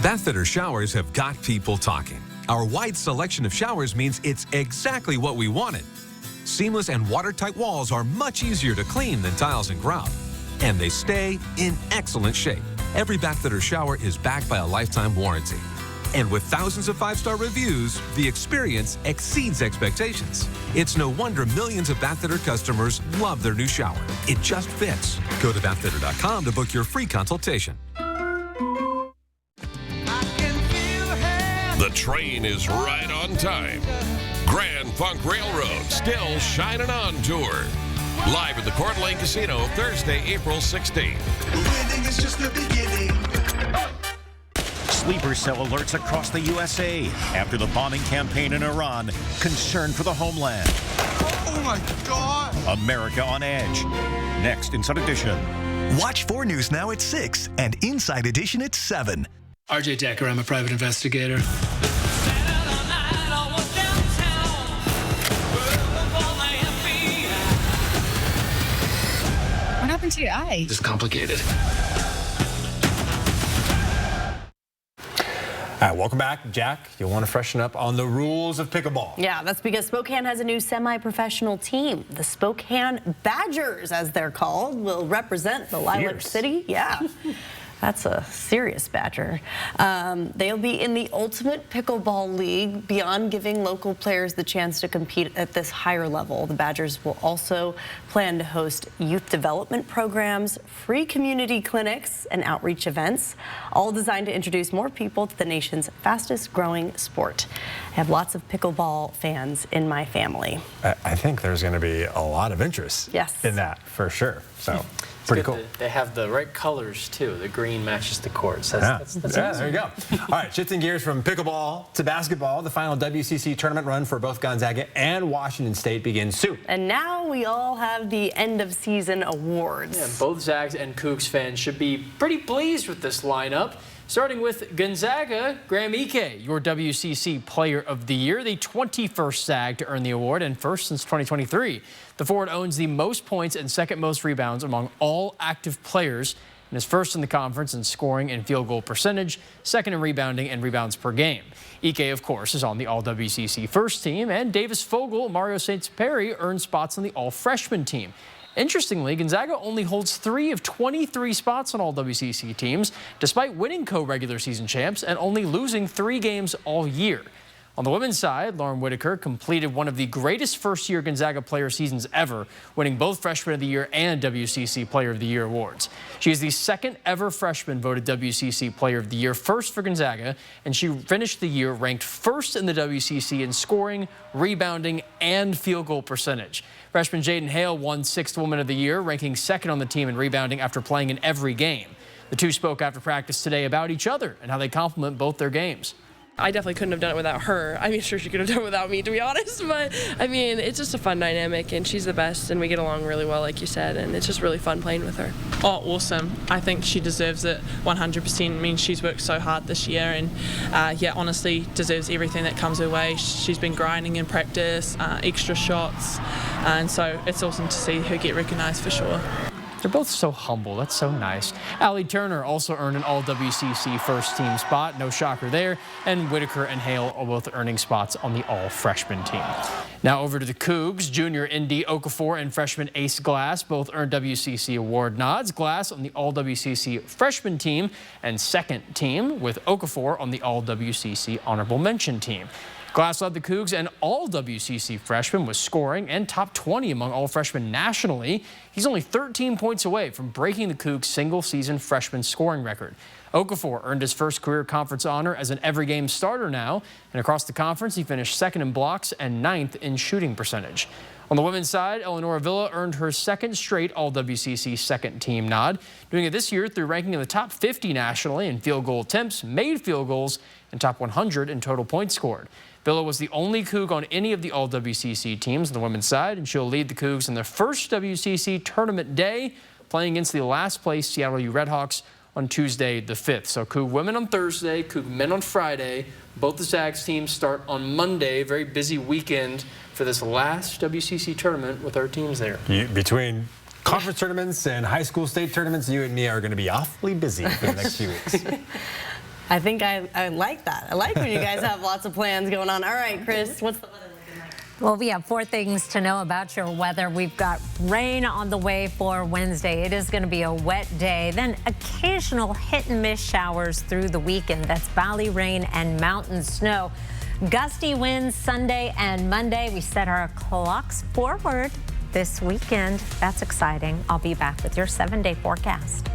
Bathfitter showers have got people talking. Our wide selection of showers means it's exactly what we wanted. Seamless and watertight walls are much easier to clean than tiles and grout. And they stay in excellent shape. Every Bathfitter shower is backed by a lifetime warranty. And with thousands of 5-star reviews, the experience exceeds expectations. It's no wonder millions of Bathfitter customers love their new shower. It just fits. Go to bathfitter.com to book your free consultation. The train is right on time. Grand Funk Railroad still shining on tour. Live at the Coeur d'Alene Casino Thursday, April 16th. Winning is just the beginning. Sleeper cell alerts across the USA after the bombing campaign in Iran. Concern for the homeland. Oh my God! America on edge. Next, Inside Edition. Watch 4 News Now at 6 and Inside Edition at 7. RJ Decker, I'm a private investigator. What happened to your eye? Just complicated. All right, welcome back. Jack, you'll want to freshen up on the rules of pickleball. Yeah, that's because Spokane has a new semi-professional team. The Spokane Badgers, as they're called, will represent the Lilac City. Yeah. That's a serious Badger. They'll be in the Ultimate Pickleball League. Beyond giving local players the chance to compete at this higher level, the Badgers will also plan to host youth development programs, free community clinics, and outreach events, all designed to introduce more people to the nation's fastest growing sport. I have lots of pickleball fans in my family. I think there's going to be a lot of interest in that, for sure. So. Pretty cool. They have the right colors, too. The green matches the courts. That's there you go. All right, shifting gears from pickleball to basketball. The final WCC tournament run for both Gonzaga and Washington State begins soon. And now we all have the end-of-season awards. Yeah, both Zags and Cougs fans should be pretty pleased with this lineup. Starting with Gonzaga, Graham Ike, your WCC Player of the Year, the 21st Zag to earn the award and first since 2023. The forward owns the most points and second most rebounds among all active players and is first in the conference in scoring and field goal percentage, second in rebounding and rebounds per game. Ike, of course, is on the All-WCC first team, and Davis Fogel, Mario St. Perry earned spots on the All-Freshman team. Interestingly, Gonzaga only holds 3 of 23 spots on all WCC teams, despite winning co-regular season champs and only losing 3 games all year. On the women's side, Lauren Whitaker completed one of the greatest first-year Gonzaga player seasons ever, winning both Freshman of the Year and WCC Player of the Year awards. She is the second ever freshman voted WCC Player of the Year, first for Gonzaga, and she finished the year ranked first in the WCC in scoring, rebounding, and field goal percentage. Freshman Jaden Hale won 6th Woman of the Year, ranking second on the team in rebounding after playing in every game. The two spoke after practice today about each other and how they complement both their games. I definitely couldn't have done it without her. I mean, sure, she could have done it without me, to be honest. But, I mean, it's just a fun dynamic, and she's the best, and we get along really well, like you said, and it's just really fun playing with her. Oh, awesome. I think she deserves it 100%. I mean, she's worked so hard this year, and, honestly, deserves everything that comes her way. She's been grinding in practice, extra shots, and so it's awesome to see her get recognised for sure. They're both so humble. That's so nice. Allie Turner also earned an All-WCC first-team spot. No shocker there. And Whitaker and Hale are both earning spots on the All-Freshman team. Now over to the Cougs. Junior Indy Okafor and freshman Ace Glass both earned WCC award nods. Glass on the All-WCC freshman team and second team, with Okafor on the All-WCC honorable mention team. Glass led the Cougs and all-WCC freshman with scoring and top 20 among all freshmen nationally. He's only 13 points away from breaking the Cougs' single-season freshman scoring record. Okafor earned his first career conference honor as an every-game starter now, and across the conference he finished second in blocks and 9th in shooting percentage. On the women's side, Eleanor Avila earned her second straight All-WCC second-team nod, doing it this year through ranking in the top 50 nationally in field goal attempts, made field goals, and top 100 in total points scored. Villa was the only Coug on any of the All-WCC teams on the women's side, and she'll lead the Cougs in their first WCC tournament day, playing against the last-place Seattle U Redhawks on Tuesday the 5th. So Coug women on Thursday, Coug men on Friday. Both the Zags teams start on Monday. Very busy weekend for this last WCC tournament with our teams there. Between conference tournaments and high school state tournaments, you and me are going to be awfully busy for the next few weeks. I think I like that. I like when you guys have lots of plans going on. All right, Chris, what's the weather looking like? Well, we have 4 things to know about your weather. We've got rain on the way for Wednesday. It is going to be a wet day. Then occasional hit and miss showers through the weekend. That's valley rain and mountain snow. Gusty winds Sunday and Monday. We set our clocks forward this weekend. That's exciting. I'll be back with your 7-day forecast.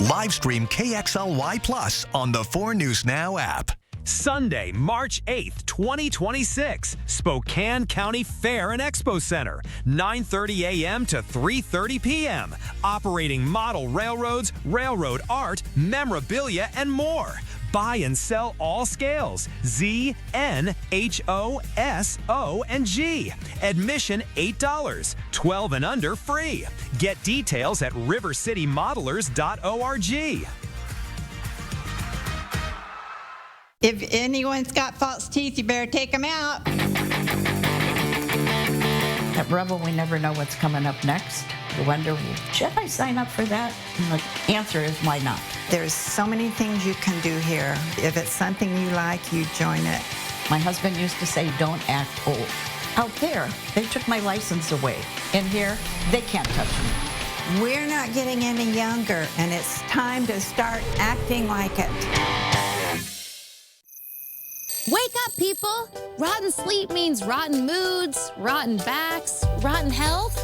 Live stream KXLY Plus on the 4 News Now app. Sunday, March 8th, 2026, Spokane County Fair and Expo Center, 9:30 a.m. to 3:30 p.m. Operating model railroads, railroad art, memorabilia, and more. Buy and sell all scales. Z, N, H, O, S, O, and G. Admission $8. 12 and under free. Get details at rivercitymodelers.org. If anyone's got false teeth, you better take them out. At Rebel, we never know what's coming up next. You wonder, should I sign up for that? And the answer is, why not? There's so many things you can do here. If it's something you like, you join it. My husband used to say, don't act old. Out there, they took my license away. In here, they can't touch me. We're not getting any younger, and it's time to start acting like it. Wake up, people! Rotten sleep means rotten moods, rotten backs, rotten health.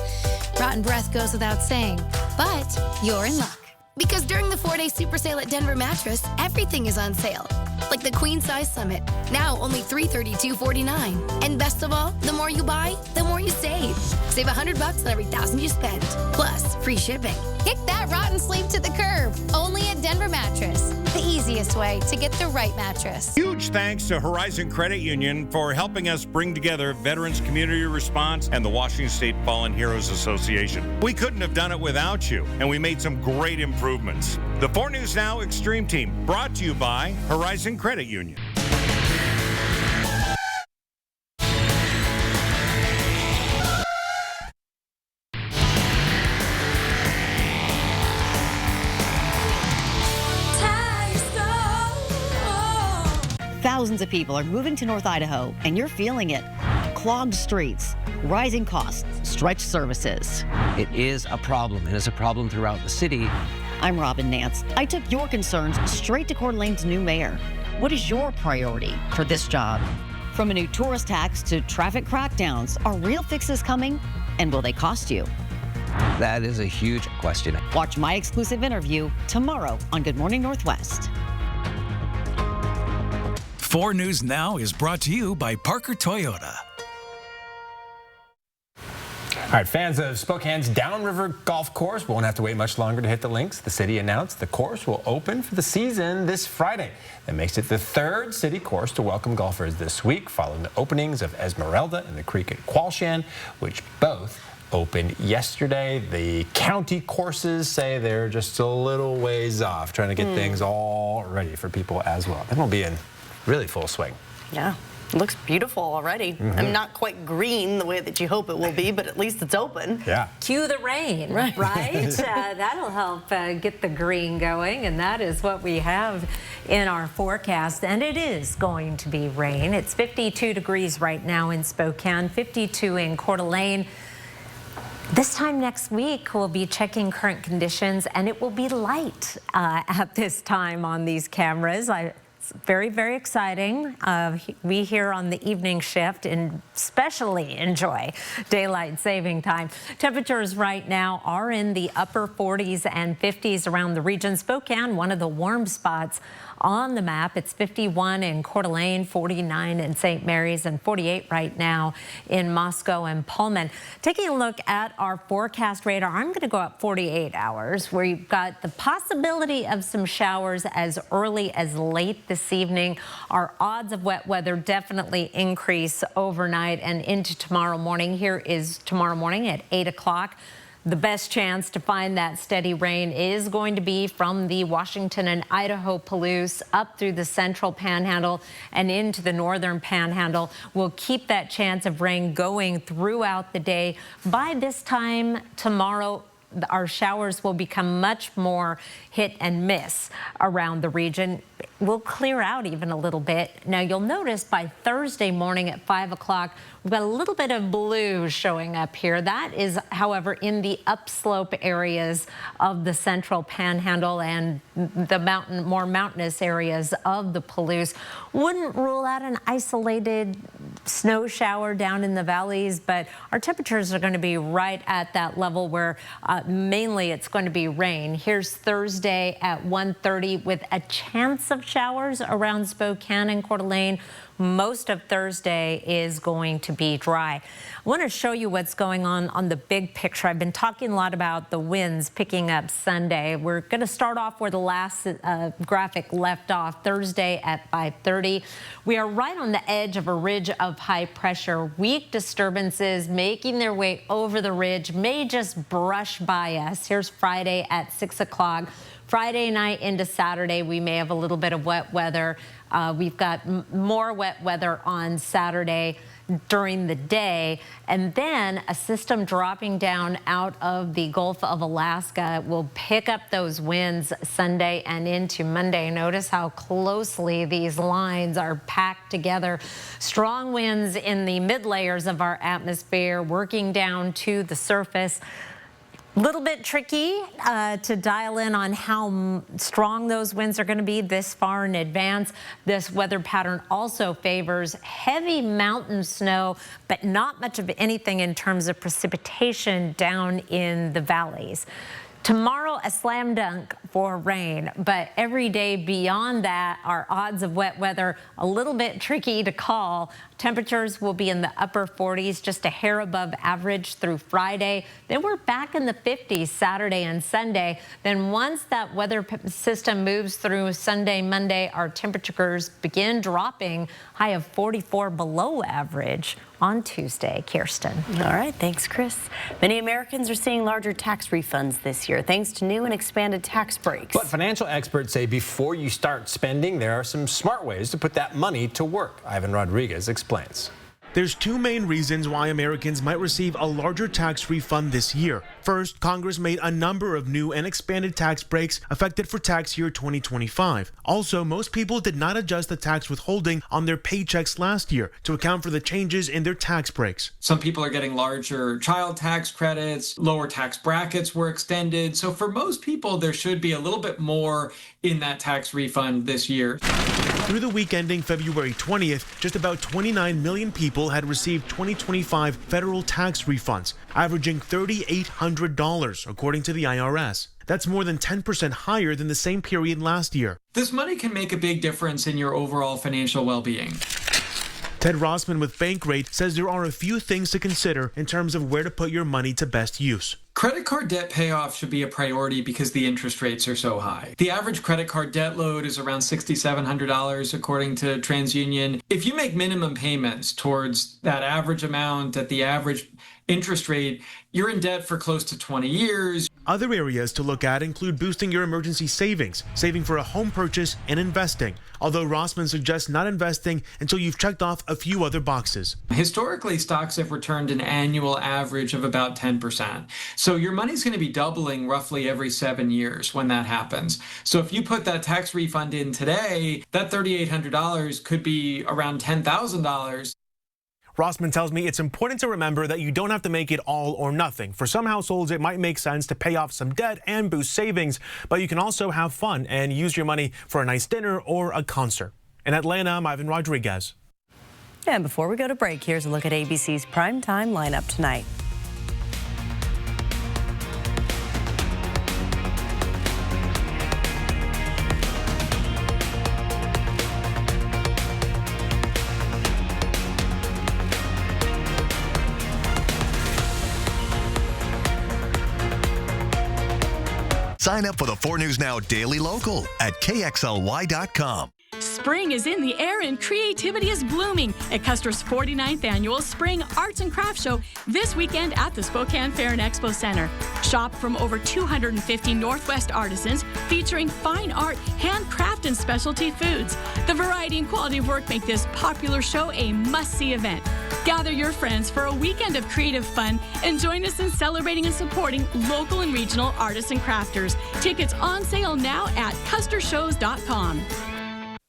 Rotten breath goes without saying, but you're in luck. Because during the 4-day super sale at Denver Mattress, everything is on sale. Like the Queen Size Summit, now only $332.49. And best of all, the more you buy, the more you save. Save $100 on every $1,000 you spend, plus free shipping. Kick that rotten sleep to the curb, only at Denver Mattress. The easiest way to get the right mattress. Huge thanks to Horizon Credit Union for helping us bring together Veterans Community Response and the Washington State Fallen Heroes Association. We couldn't have done it without you, and we made some great improvements. The 4 News Now Extreme Team, brought to you by Horizon Credit Union. Thousands of people are moving to North Idaho, and you're feeling it. Clogged streets, rising costs, stretched services. It is a problem, and it's a problem throughout the city. I'm Robin Nance. I took your concerns straight to Coeur d'Alene's new mayor. What is your priority for this job? From a new tourist tax to traffic crackdowns, are real fixes coming, and will they cost you? That is a huge question. Watch my exclusive interview tomorrow on Good Morning Northwest. 4 News Now is brought to you by Parker Toyota. All All right, fans of Spokane's Downriver Golf Course won't have to wait much longer to hit the links. The city announced the course will open for the season this Friday. That makes it the third city course to welcome golfers this week, following the openings of Esmeralda and the Creek at Qualshan, which both opened yesterday. The county courses say they're just a little ways off, trying to get things all ready for people as well. Then we'll be in really full swing. Yeah. It looks beautiful already. I'm not quite green the way that you hope it will be, but at least it's open. Yeah. Cue the rain, right? That'll help get the green going, and that is what we have in our forecast. And it is going to be rain. It's 52 degrees right now in Spokane, 52 in Coeur d'Alene. This time next week, we'll be checking current conditions, and it will be light at this time on these cameras. It's very, very exciting. We here on the evening shift especially enjoy daylight saving time. Temperatures right now are in the upper 40s and 50s around the region. Spokane, one of the warm spots on the map. It's 51 in Coeur d'Alene, 49 in St. Mary's, and 48 right now in Moscow and Pullman. Taking a look at our forecast radar, I'm going to go up 48 hours. We've got the possibility of some showers as early as late this evening. Our odds of wet weather definitely increase overnight and into tomorrow morning. Here is tomorrow morning at 8 o'clock. The best chance to find that steady rain is going to be from the Washington and Idaho Palouse up through the central panhandle and into the northern panhandle. We'll keep that chance of rain going throughout the day. By this time tomorrow, our showers will become much more hit and miss around the region. We'll clear out even a little bit. Now, you'll notice by Thursday morning at 5 o'clock, we've got a little bit of blue showing up here. That is, however, in the upslope areas of the central panhandle and the more mountainous areas of the Palouse. Wouldn't rule out an isolated snow shower down in the valleys, but our temperatures are going to be right at that level where mainly it's going to be rain. Here's Thursday at 1:30 with a chance of showers around Spokane and Coeur d'Alene. Most of Thursday is going to be dry. I want to show you what's going on the big picture. I've been talking a lot about the winds picking up Sunday. We're going to start off where the last graphic left off, Thursday at 5:30. We are right on the edge of a ridge of high pressure. Weak disturbances making their way over the ridge may just brush by us. Here's Friday at 6 o'clock. Friday night into Saturday, we may have a little bit of wet weather. We've got more wet weather on Saturday during the day, and then a system dropping down out of the Gulf of Alaska will pick up those winds Sunday and into Monday. Notice how closely these lines are packed together. Strong winds in the mid layers of our atmosphere working down to the surface. A little bit tricky to dial in on how strong those winds are going to be this far in advance. This weather pattern also favors heavy mountain snow, but not much of anything in terms of precipitation down in the valleys. Tomorrow, a slam dunk for rain, but every day beyond that, our odds of wet weather a little bit tricky to call. Temperatures will be in the upper 40s, just a hair above average through Friday. Then we're back in the 50s Saturday and Sunday. Then once that weather system moves through Sunday, Monday, our temperatures begin dropping, high of 44 below average on Tuesday. Kirsten. All right, thanks, Chris. Many Americans are seeing larger tax refunds this year thanks to new and expanded tax breaks. But financial experts say before you start spending, there are some smart ways to put that money to work. Ivan Rodriguez explains. There's two main reasons why Americans might receive a larger tax refund this year. First, Congress made a number of new and expanded tax breaks effective for tax year 2025. Also, most people did not adjust the tax withholding on their paychecks last year to account for the changes in their tax breaks. Some people are getting larger child tax credits, lower tax brackets were extended. So for most people, there should be a little bit more in that tax refund this year. Through the week ending February 20th, just about 29 million people had received 2025 federal tax refunds, averaging $3,800, according to the IRS. That's more than 10% higher than the same period last year. This money can make a big difference in your overall financial well-being. Ted Rossman with Bankrate says there are a few things to consider in terms of where to put your money to best use. Credit card debt payoff should be a priority because the interest rates are so high. The average credit card debt load is around $6,700 according to TransUnion. If you make minimum payments towards that average amount at the average interest rate, you're in debt for close to 20 years. Other areas to look at include boosting your emergency savings, saving for a home purchase, and investing. Although Rossman suggests not investing until you've checked off a few other boxes. Historically, stocks have returned an annual average of about 10%. So your money's going to be doubling roughly every 7 years when that happens. So if you put that tax refund in today, that $3,800 could be around $10,000. Rossman tells me it's important to remember that you don't have to make it all or nothing. For some households, it might make sense to pay off some debt and boost savings, but you can also have fun and use your money for a nice dinner or a concert. In Atlanta, I'm Ivan Rodriguez. And before we go to break, here's a look at ABC's primetime lineup tonight. Sign up for the 4 News Now Daily Local at KXLY.com. Spring is in the air and creativity is blooming at Custer's 49th Annual Spring Arts and Crafts Show this weekend at the Spokane Fair and Expo Center. Shop from over 250 Northwest artisans featuring fine art, handcraft, and specialty foods. The variety and quality of work make this popular show a must-see event. Gather your friends for a weekend of creative fun and join us in celebrating and supporting local and regional artists and crafters. Tickets on sale now at custershows.com.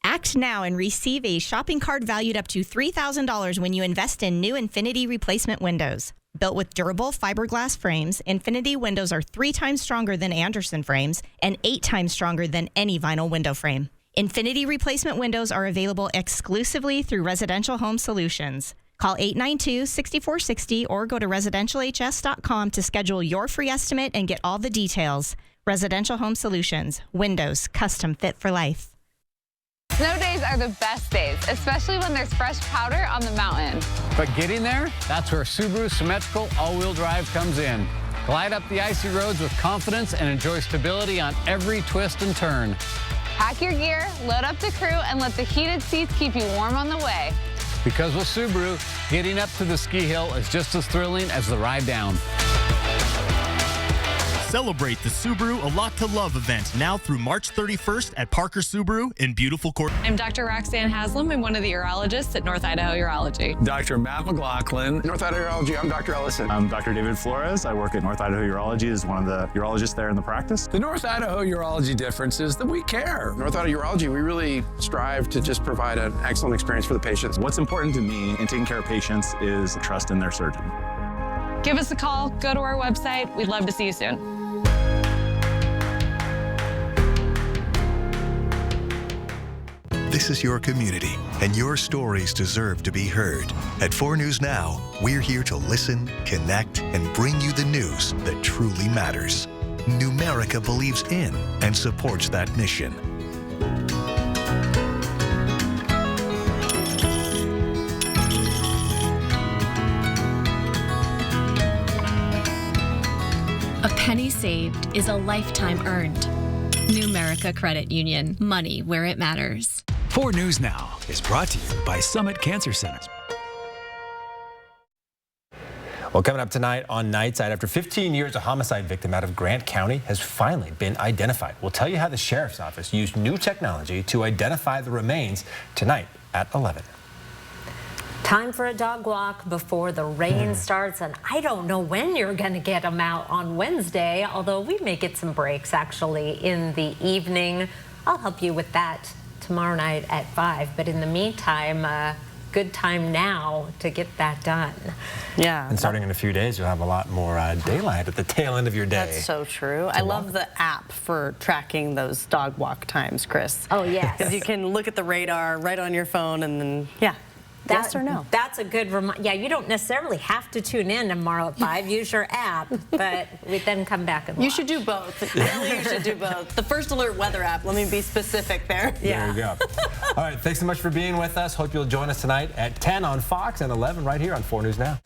Act now and receive a shopping cart valued up to $3,000 when you invest in new Infinity replacement windows. Built with durable fiberglass frames, Infinity windows are 3 times stronger than Andersen frames and 8 times stronger than any vinyl window frame. Infinity replacement windows are available exclusively through Residential Home Solutions. Call 892-6460 or go to residentialhs.com to schedule your free estimate and get all the details. Residential Home Solutions. Windows custom fit for life. Snow days are the best days, especially when there's fresh powder on the mountain. But getting there, that's where Subaru Symmetrical All-Wheel Drive comes in. Glide up the icy roads with confidence and enjoy stability on every twist and turn. Pack your gear, load up the crew, and let the heated seats keep you warm on the way. Because with Subaru, getting up to the ski hill is just as thrilling as the ride down. Celebrate the Subaru A Lot to Love event now through March 31st at Parker Subaru in beautiful Court. I'm Dr. Roxanne Haslam. I'm one of the urologists at North Idaho Urology. Dr. Matt McLaughlin. North Idaho Urology, I'm Dr. Ellison. I'm Dr. David Flores. I work at North Idaho Urology as one of the urologists there in the practice. The North Idaho Urology difference is that we care. North Idaho Urology, we really strive to just provide an excellent experience for the patients. What's important to me in taking care of patients is trust in their surgeon. Give us a call, go to our website. We'd love to see you soon. This is your community, and your stories deserve to be heard. At 4 News Now, we're here to listen, connect, and bring you the news that truly matters. Numerica believes in and supports that mission. A penny saved is a lifetime earned. Numerica Credit Union. Money where it matters. 4 News Now is brought to you by Summit Cancer Centers. Well, coming up tonight on Nightside, after 15 years, a homicide victim out of Grant County has finally been identified. We'll tell you how the sheriff's office used new technology to identify the remains tonight at 11. Time for a dog walk before the rain starts, and I don't know when you're going to get them out on Wednesday, although we may get some breaks actually in the evening. I'll help you with that tomorrow night at 5, but in the meantime, good time now to get that done. Yeah. And starting in a few days, you'll have a lot more daylight at the tail end of your day. That's so true. I love the app for tracking those dog walk times, Chris. Oh, yes. Because you can look at the radar right on your phone and then, yeah. Yes or no? That's a good reminder. Yeah, you don't necessarily have to tune in tomorrow at 5. Use your app, but we then come back and watch. You should do both. Really, you should do both. The First Alert weather app. Let me be specific there. There you go. All right, thanks so much for being with us. Hope you'll join us tonight at 10 on Fox and 11 right here on 4 News Now.